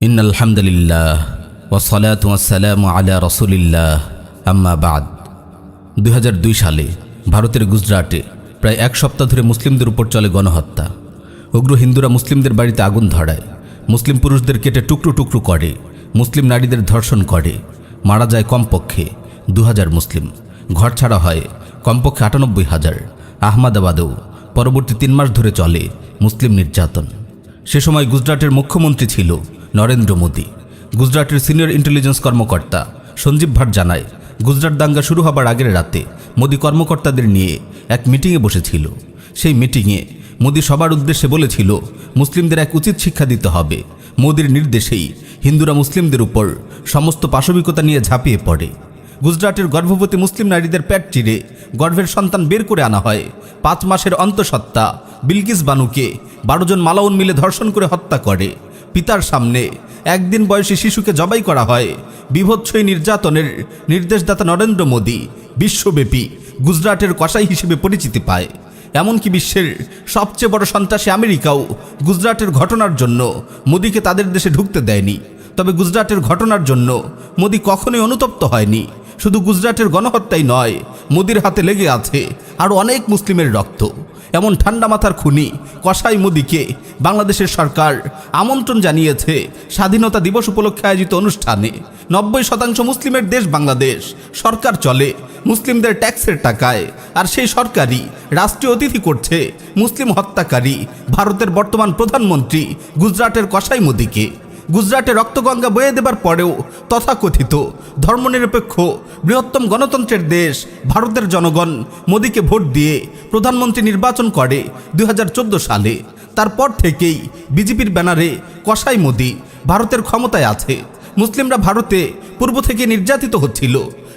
ইন্নাল হামদুলিল্লাহ ওয়াসসালাতু ওয়াসসালামু আলা রাসূলিল্লাহ আম্মা বাদ। 2002 সালে ভারতের গুজরাটে প্রায় এক সপ্তাহ ধরে মুসলিমদের উপর চলে গণহত্যা। উগ্র হিন্দুরা মুসলিমদের বাড়িতে আগুন ধরায়, মুসলিম পুরুষদের কেটে টুকরো টুকরো করে, মুসলিম নারীদের ধর্ষণ করে। মারা যায় কমপক্ষে 2000 মুসলিম, ঘর ছাড়া হয় কমপক্ষে 98,000। আহমেদাবাদেও পরবর্তী 3 মাস ধরে চলে মুসলিম নির্যাতন। সে সময় গুজরাটের মুখ্যমন্ত্রী ছিল নরেন্দ্র মোদী। গুজরাটের সিনিয়র ইন্টেলিজেন্স কর্মকর্তা সঞ্জীব ভাট জানায়, গুজরাট দাঙ্গা শুরু হবার আগের রাতে মোদী কর্মকর্তাদের নিয়ে এক মিটিংয়ে বসেছিল। সেই মিটিংয়ে মোদী সবার উদ্দেশ্যে বলেছিল, মুসলিমদের এক উচিত শিক্ষা দিতে হবে। মোদীর নির্দেশেই হিন্দুরা মুসলিমদের উপর সমস্ত পাশবিকতা নিয়ে ঝাঁপিয়ে পড়ে। গুজরাটের গর্ভবতী মুসলিম নারীদের পেট চিরে গর্ভের সন্তান বের করে আনা হয়। 5 মাসের অন্তঃসত্ত্বা বিলকিস বানুকে 12 জন মালাউন মিলে ধর্ষণ করে হত্যা করে। পিতার সামনে 1 দিন বয়সী শিশুকে জবাই করা হয়। বিভৎস এই নির্যাতনের নির্দেশদাতা নরেন্দ্র মোদী বিশ্বব্যাপী গুজরাটের কসাই হিসেবে পরিচিতি পায়। এমনকি বিশ্বের সবচেয়ে বড় সন্ত্রাসী আমেরিকাও গুজরাটের ঘটনার জন্য মোদীকে তাদের দেশে ঢুকতে দেয়নি। তবে গুজরাটের ঘটনার জন্য মোদী কখনোই অনুতপ্ত হয়নি। শুধু গুজরাটের গণহত্যাই নয়, মোদীর হাতে লেগে আছে আরও অনেক মুসলিমের রক্ত। এমন ঠান্ডা মাথার খুনি কসাই মোদীকে বাংলাদেশের সরকার আমন্ত্রণ জানিয়েছে স্বাধীনতা দিবস উপলক্ষে আয়োজিত অনুষ্ঠানে। 90% মুসলিমের দেশ বাংলাদেশ, সরকার চলে মুসলিমদের ট্যাক্সের টাকায়, আর সেই সরকারই রাষ্ট্রীয় অতিথি করছে মুসলিম হত্যাকারী ভারতের বর্তমান প্রধানমন্ত্রী গুজরাটের কসাই মোদীকে। গুজরাটে রক্তগঙ্গা বয়ে দেবার পরেও তথাকথিত ধর্মনিরপেক্ষ বৃহত্তম গণতন্ত্রের দেশ ভারতের জনগণ মোদীকে ভোট দিয়ে প্রধানমন্ত্রী নির্বাচন করে 2014 সালে। তারপর থেকেই বিজেপির ব্যানারে কসাই মোদী ভারতের ক্ষমতায় আছে। মুসলিমরা ভারতে পূর্ব থেকে নির্যাতিত হচ্ছিল,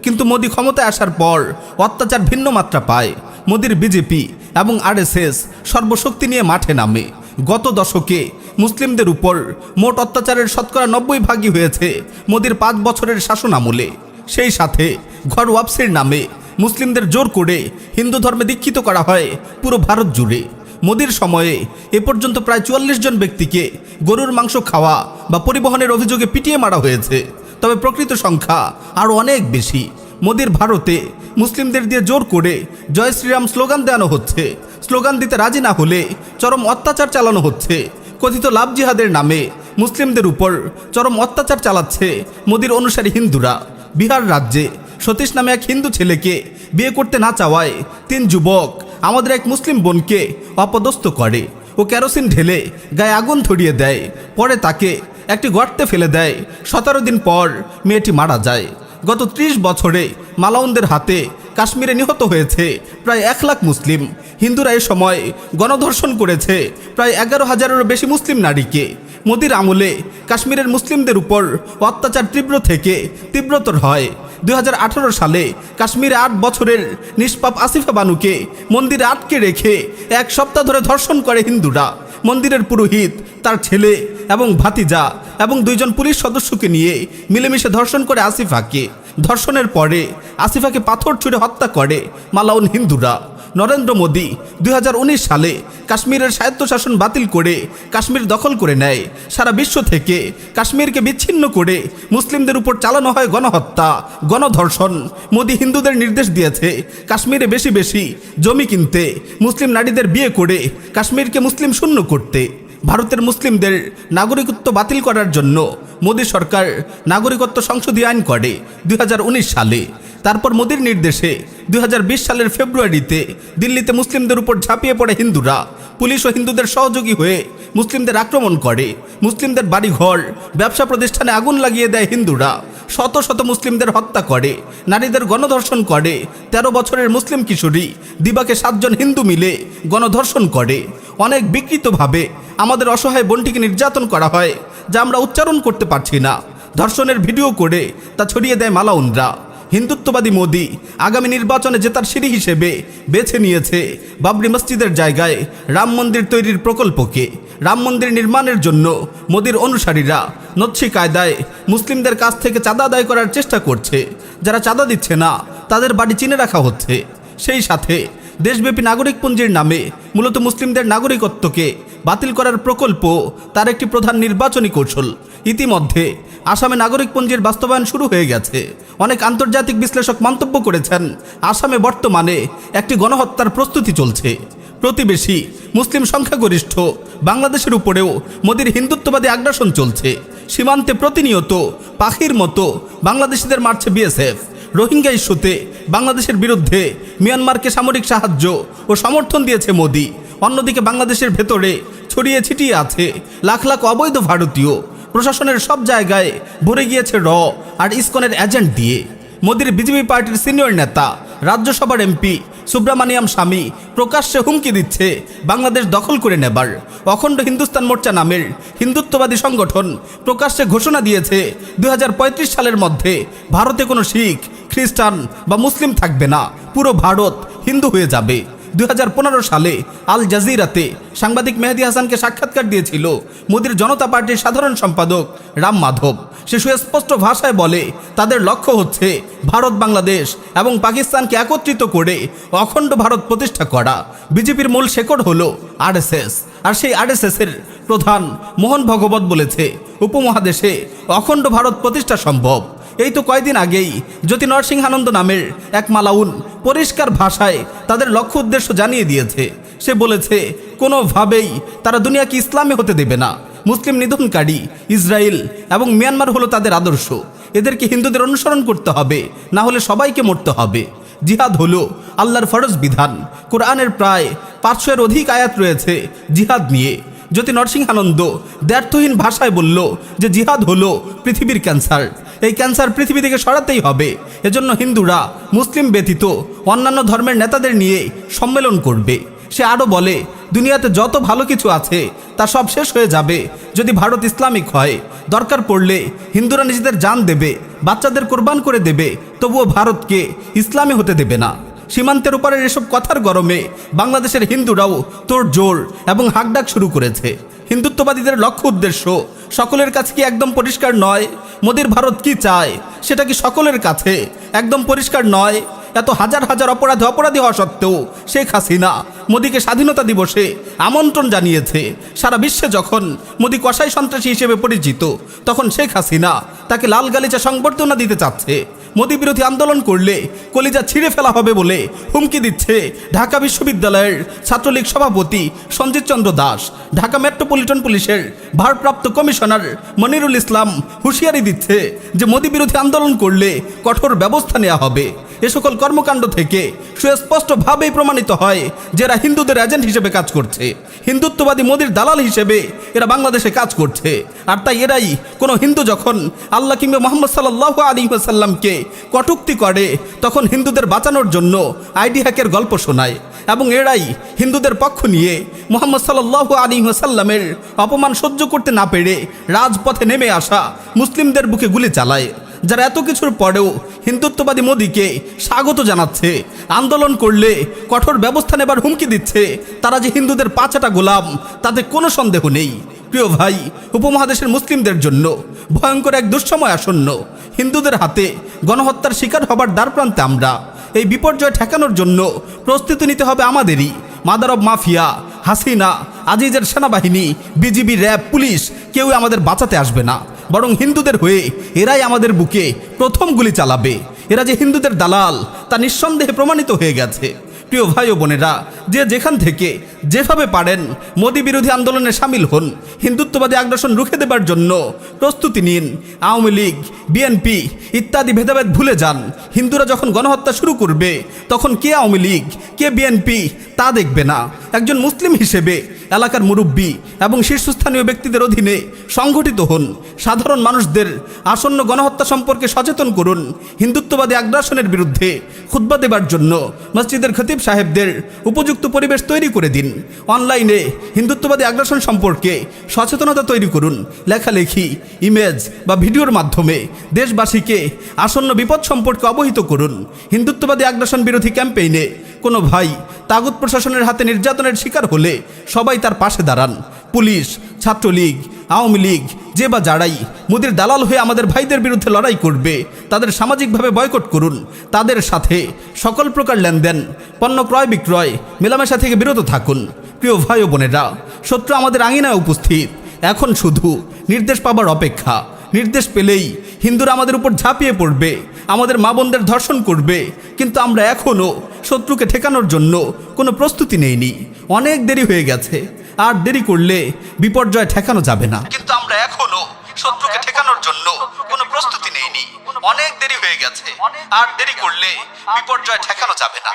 কিন্তু মোদী ক্ষমতায় আসার পর অত্যাচার ভিন্ন মাত্রা পায়। মোদীর বিজেপি এবং আরএসএস সর্বশক্তি নিয়ে মাঠে নামে। গত দশকে মুসলিমদের উপর মোট অত্যাচারের শতকরা 90% হয়েছে মোদীর 5 বছরের শাসন আমলে। সেই সাথে ঘর ওয়াপসির নামে মুসলিমদের জোর করে হিন্দু ধর্মে দীক্ষিত করা হয় পুরো ভারত জুড়ে। মোদীর সময়ে এ পর্যন্ত প্রায় 44 জন ব্যক্তিকে গরুর মাংস খাওয়া বা পরিবহনের অভিযোগে পিটিয়ে মারা হয়েছে। তবে প্রকৃত সংখ্যা আরও অনেক বেশি। মোদীর ভারতে মুসলিমদের দিয়ে জোর করে জয় শ্রীরাম স্লোগান দেওয়ানো হচ্ছে। স্লোগান দিতে রাজি না হলে চরম অত্যাচার চালানো হচ্ছে। কথিত লাভ জিহাদের নামে মুসলিমদের উপর চরম অত্যাচার চালাচ্ছে মোদীর অনুসারী হিন্দুরা। বিহার রাজ্যে সতীশ নামে এক হিন্দু ছেলেকে বিয়ে করতে না চাওয়ায় 3 যুবক আমাদের এক মুসলিম বোনকে অপদস্থ করে ও কেরোসিন ঢেলে গায়ে আগুন ধরিয়ে দেয়। পরে তাকে একটি গর্তে ফেলে দেয়। 17 দিন পর মেয়েটি মারা যায়। গত 30 বছরে মালাউনদের হাতে কাশ্মীরে নিহত হয়েছে প্রায় 1 লাখ মুসলিম। হিন্দুরা এ সময় গণধর্ষণ করেছে প্রায় 11,000-এরও বেশি মুসলিম নারীকে। মোদীর আমলে কাশ্মীরের মুসলিমদের উপর অত্যাচার তীব্র থেকে তীব্রতর হয়। 2018 সালে কাশ্মীরে 8 বছরের নিষ্পাপ আসিফা বানুকে মন্দিরে আটকে রেখে 1 সপ্তাহ ধরে ধর্ষণ করে হিন্দুরা। মন্দিরের পুরোহিত, তার ছেলে এবং ভাতিজা এবং 2 জন পুলিশ সদস্যকে নিয়ে মিলেমিশে ধর্ষণ করে আসিফাকে। ধর্ষণের পরে আসিফাকে পাথর ছুঁড়ে হত্যা করে মালাউন হিন্দুরা। নরেন্দ্র মোদী 2019 সালে কাশ্মীরের স্বায়ত্তশাসন বাতিল করে কাশ্মীর দখল করে নেয়। সারা বিশ্ব থেকে কাশ্মীরকে বিচ্ছিন্ন করে মুসলিমদের উপর চালানো হয় গণহত্যা, গণধর্ষণ। মোদী হিন্দুদের নির্দেশ দিয়েছে কাশ্মীরে বেশি বেশি জমি কিনতে, মুসলিম নারীদের বিয়ে করে কাশ্মীরকে মুসলিম শূন্য করতে। ভারতের মুসলিমদের নাগরিকত্ব বাতিল করার জন্য মোদী সরকার নাগরিকত্ব সংশোধনী আইন করে 2019 সালে। তারপর মোদীর নির্দেশে 2020 সালের ফেব্রুয়ারিতে দিল্লিতে মুসলিমদের উপর ঝাঁপিয়ে পড়ে হিন্দুরা। পুলিশ ও হিন্দুদের সহযোগী হয়ে মুসলিমদের আক্রমণ করে। মুসলিমদের বাড়িঘর, ব্যবসা প্রতিষ্ঠানে আগুন লাগিয়ে দেয় হিন্দুরা। শত শত মুসলিমদের হত্যা করে, নারীদের গণধর্ষণ করে। 13 বছরের মুসলিম কিশোরী দিবাকে 7 জন হিন্দু মিলে গণধর্ষণ করে। অনেক বিকৃতভাবে আমাদের অসহায় বোনটিকে নির্যাতন করা হয়, যা আমরা উচ্চারণ করতে পারছি না। ধর্ষণের ভিডিও করে তা ছড়িয়ে দেয় মালাউনরা। হিন্দুত্ববাদী মোদী আগামী নির্বাচনে জেতার সিঁড়ি হিসেবে বেছে নিয়েছে বাবরি মসজিদের জায়গায় রাম মন্দির তৈরির প্রকল্পকে। রাম মন্দির নির্মাণের জন্য মোদীর অনুসারীরা নচ্ছি কায়দায় মুসলিমদের কাছ থেকে চাঁদা আদায় করার চেষ্টা করছে। যারা চাঁদা দিচ্ছে না তাদের বাড়ি চিনে রাখা হচ্ছে। সেই সাথে দেশব্যাপী নাগরিকপঞ্জির নামে মূলত মুসলিমদের নাগরিকত্বকে বাতিল করার প্রকল্প তার একটি প্রধান নির্বাচনী কৌশল। ইতিমধ্যে আসামে নাগরিকপঞ্জির বাস্তবায়ন শুরু হয়ে গেছে। অনেক আন্তর্জাতিক বিশ্লেষক মন্তব্য করেছেন, আসামে বর্তমানে একটি গণহত্যার প্রস্তুতি চলছে। প্রতিবেশী মুসলিম সংখ্যাগরিষ্ঠ বাংলাদেশের উপরেও মোদির হিন্দুত্ববাদী আগ্রাসন চলছে। সীমান্তে প্রতিনিয়ত পাখির মতো বাংলাদেশিদের মারছে বিএসএফ। রোহিঙ্গা ইস্যুতে বাংলাদেশের বিরুদ্ধে মিয়ানমারকে সামরিক সাহায্য ও সমর্থন দিয়েছে মোদি। অন্যদিকে বাংলাদেশের ভেতরে ছড়িয়ে ছিটিয়ে আছে লাখ লাখ অবৈধ ভারতীয়। প্রশাসনের সব জায়গায় ভরে গিয়েছে আর ইসকনের এজেন্ট দিয়ে। মোদির বিজেপি পার্টির সিনিয়র নেতা রাজ্যসভার এমপি সুব্রামানিয়াম স্বামী প্রকাশ্যে হুমকি দিচ্ছে বাংলাদেশ দখল করে নেবার। অখণ্ড হিন্দুস্তান মোর্চা নামের হিন্দুত্ববাদী সংগঠন প্রকাশ্যে ঘোষণা দিয়েছে 2035 সালের মধ্যে ভারতে কোনো শিখ, খ্রিস্টান বা মুসলিম থাকবে না, পুরো ভারত হিন্দু হয়ে যাবে। 2015 সালে আল জাজিরাতে সাংবাদিক মেহেদী হাসানকে সাক্ষাৎকার দিয়েছিল মোদির জনতা পার্টির সাধারণ সম্পাদক রাম মাধব। সে সুস্পষ্ট ভাষায় বলে, তাদের লক্ষ্য হচ্ছে ভারত, বাংলাদেশ এবং পাকিস্তানকে একত্রিত করে অখণ্ড ভারত প্রতিষ্ঠা করা। বিজেপির মূল শেকড় হলো আরএসএস, আর সেই আরএসএসের প্রধান মোহন ভগবত বলেছে উপমহাদেশে অখণ্ড ভারত প্রতিষ্ঠা সম্ভব। এই তো কয়েকদিন আগেই জ্যোতি নরসিংহানন্দ নামের এক মালাউন পরিষ্কার ভাষায় তাদের লক্ষ্য উদ্দেশ্য জানিয়ে দিয়েছে। সে বলেছে কোনোভাবেই তারা দুনিয়াকে ইসলামে হতে দেবে না। মুসলিম নিধনকারী ইসরায়েল এবং মিয়ানমার হলো তাদের আদর্শ। এদেরকে হিন্দুদের অনুসরণ করতে হবে, না হলে সবাইকে মরতে হবে। জিহাদ হলো আল্লাহর ফরজ বিধান। কোরআনের প্রায় 500-এর অধিক আয়াত রয়েছে জিহাদ নিয়ে। জ্যোতি নরসিংহানন্দ দ্ব্যর্থহীন ভাষায় বলল যে জিহাদ হলো পৃথিবীর ক্যান্সার। এই ক্যান্সার পৃথিবী থেকে সরাতেই হবে। এজন্য হিন্দুরা মুসলিম ব্যতীত অন্যান্য ধর্মের নেতাদের নিয়ে সম্মেলন করবে। সে আরও বলে, দুনিয়াতে যত ভালো কিছু আছে তা সব শেষ হয়ে যাবে যদি ভারত ইসলামিক হয়। দরকার পড়লে হিন্দুরা নিজেদের জান দেবে, বাচ্চাদের কোরবান করে দেবে, তবুও ভারতকে ইসলামী হতে দেবে না। সীমান্তের উপরের এসব কথার গরমে বাংলাদেশের হিন্দুরাও তোড়জোড় এবং হাঁকডাক শুরু করেছে। হিন্দুত্ববাদীদের লক্ষ্য উদ্দেশ্য সকলের কাছে কি একদম পরিষ্কার নয়? মোদির ভারত কি চায় সেটা কি সকলের কাছে একদম পরিষ্কার নয়? এত হাজার হাজার অপরাধী হওয়া সত্ত্বেও শেখ হাসিনা মোদিকে স্বাধীনতা দিবসে আমন্ত্রণ জানিয়েছে। সারা বিশ্বে যখন মোদি কসাই সন্ত্রাসী হিসেবে পরিচিত, তখন শেখ হাসিনা তাকে লাল গালিচা সংবর্ধনা দিতে চাচ্ছে। মোদি বিরোধী আন্দোলন করলে কলিজা ছিঁড়ে ফেলা হবে বলে হুমকি দিচ্ছে ঢাকা বিশ্ববিদ্যালয়ের ছাত্রলীগ সভাপতি সঞ্জিত চন্দ্র দাস। ঢাকা মেট্রোপলিটন পুলিশের ভারপ্রাপ্ত কমিশনার মনিরুল ইসলাম হুঁশিয়ারি দিচ্ছে যে মোদি বিরোধী আন্দোলন করলে কঠোর ব্যবস্থা নেওয়া হবে। এ সকল কর্মকাণ্ড থেকে সুস্পষ্টভাবেই প্রমাণিত হয় যে এরা হিন্দুদের এজেন্ট হিসেবে কাজ করছে। হিন্দুত্ববাদী মোদির দালাল হিসেবে এরা বাংলাদেশে কাজ করছে। আর তাই এরাই কোনো হিন্দু যখন আল্লাহ কিংবা মুহাম্মদ সাল্লাল্লাহু আলাইহি ওয়াসাল্লামকে কটূক্তি করে, তখন হিন্দুদের বাঁচানোর জন্য আইডি হ্যাকের গল্প শোনায়। এবং এরাই হিন্দুদের পক্ষ নিয়ে মুহাম্মদ সাল্লাল্লাহু আলাইহি ওয়াসাল্লামের অপমান সহ্য করতে না পেরে রাজপথে নেমে আসা মুসলিমদের বুকে গুলি চালায়। যারা এত কিছুর পরেও হিন্দুত্ববাদী মোদিকে স্বাগত জানাচ্ছে, আন্দোলন করলে কঠোর ব্যবস্থা নেবার হুমকি দিচ্ছে, তারা যে হিন্দুদের পাঁচাটা গোলাম তাতে কোনো সন্দেহ নেই। প্রিয় ভাই, উপমহাদেশের মুসলিমদের জন্য ভয়ঙ্কর এক দুঃসময় আসন্ন। হিন্দুদের হাতে গণহত্যার শিকার হবার দ্বারপ্রান্তে আমরা। এই বিপর্যয় ঠেকানোর জন্য প্রস্তুতি নিতে হবে আমাদেরই। মাদার অব মাফিয়া, হাসিনা, আজিজের সেনাবাহিনী, বিজিবি, র্যাব, পুলিশ কেউ আমাদের বাঁচাতে আসবে না, বরং হিন্দুদের হয়ে এরাই আমাদের বুকে প্রথম গুলি চালাবে। এরা যে হিন্দুদের দালাল তা নিঃসন্দেহে প্রমাণিত হয়ে গেছে। প্রিয় ভাই ও বোনেরা, যে যেখান থেকে যেভাবে পারেন মোদি বিরোধী আন্দোলনে সামিল হন। হিন্দুত্ববাদী আগ্রাসন রুখে দেবার জন্য প্রস্তুতি নিন। আওয়ামী লীগ, বিএনপি ইত্যাদি ভেদাভেদ ভুলে যান। হিন্দুরা যখন গণহত্যা শুরু করবে, তখন কে আওয়ামী লীগ, কে বিএনপি তা দেখবে না। একজন মুসলিম হিসেবে এলাকার মুরব্বী এবং শীর্ষস্থানীয় ব্যক্তিদের অধীনে সংগঠিত হন। সাধারণ মানুষদের আসন্ন গণহত্যা সম্পর্কে সচেতন করুন। হিন্দুত্ববাদী আগ্রাসনের বিরুদ্ধে খুতবা দেবার জন্য মসজিদের খতিব সাহেবদের উপযুক্ত পরিবেশ তৈরি করে দিন। অনলাইনে হিন্দুত্ববাদী আগ্রাসন সম্পর্কে সচেতনতা তৈরি করুন। লেখালেখি, ইমেজ বা ভিডিওর মাধ্যমে দেশবাসীকে আসন্ন বিপদ সম্পর্কে অবহিত করুন। হিন্দুত্ববাদী আগ্রাসন বিরোধী ক্যাম্পেইনে কোনো ভাই তাগুত প্রশাসনের হাতে নির্যাতনের শিকার হলে সবাই তার পাশে দাঁড়ান। পুলিশ, ছাত্রলীগ, আওয়ামী লীগ যে বা যারাই মোদির দালাল হয়ে আমাদের ভাইদের বিরুদ্ধে লড়াই করবে, তাদের সামাজিকভাবে বয়কট করুন। তাদের সাথে সকল প্রকার লেনদেন, পণ্য ক্রয় বিক্রয়, মেলামেশা থেকে বিরত থাকুন। প্রিয় ভাই ও বোনেরা, শত্রু আমাদের আঙিনায় উপস্থিত। এখন শুধু নির্দেশ পাবার অপেক্ষা। নির্দেশ পেলেই হিন্দুরা আমাদের উপর ঝাঁপিয়ে পড়বে, আমাদের মা বোনদের ধর্ষণ করবে। কিন্তু আমরা এখনও শত্রুকে ঠেকানোর জন্য কোনো প্রস্তুতি নেইনি। অনেক দেরি হয়ে গেছে, আর দেরি করলে বিপর্যয় ঠেকানো যাবে না। কিন্তু আমরা এখনও শত্রুকে ঠেকানোর জন্য কোনো প্রস্তুতি নেইনি। অনেক দেরি হয়ে গেছে, আর দেরি করলে বিপর্যয় ঠেকানো যাবে না।